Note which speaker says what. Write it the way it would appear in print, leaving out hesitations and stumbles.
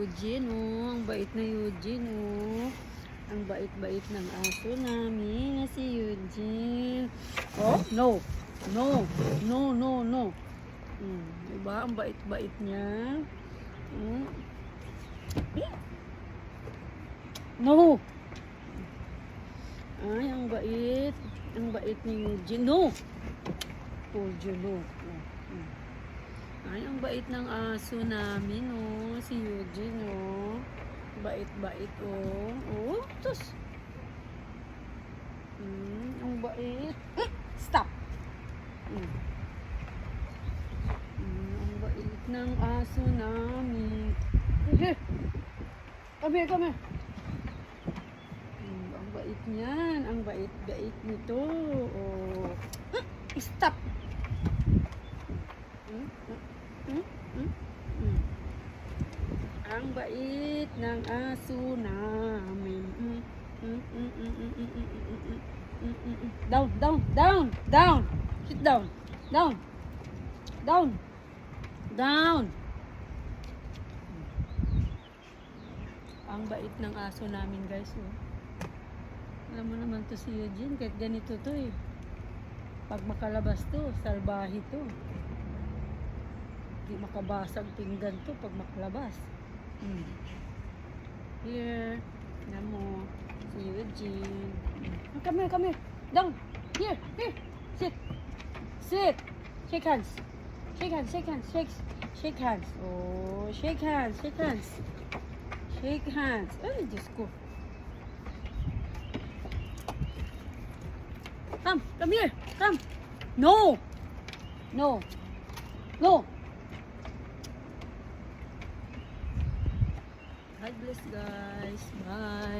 Speaker 1: Eugene, oh. Ang bait na Eugene, oh. Ang bait-bait ng aso namin na si Eugene. Oh, no. No. No, no, no. Diba? Ang bait-bait niya. No. Ay, ang bait. Ang bait ni Eugene. No. Told you, no. Ay, ang bait ng aso namin, oh. Si Eugene, oh. Bait-bait, oh. Oh, tus. Ang bait. Stop. Ang bait ng aso namin. Here. Come here, come here. Ang bait niyan. Ang bait-bait nito. Oh. Stop. Ang bait ng aso namin. Down, down, down, down. Sit down. Down. Down. Down. Ang bait ng aso namin, guys. Oh. Alam mo naman to si Eugene, kahit ganito to eh. Pag makalabas to, salbahe to. Hindi makabasag pinggan to pag makalabas. Here. Alam mo, si Eugene. Come here, come here. Down. Here, here. Sit. Sit. Shake hands. Shake hands, shake hands, shake hands. Oh, shake hands, shake hands. Shake hands. Ay, Diyos ko. Come here. Come. No. No. No. God bless, guys. Bye.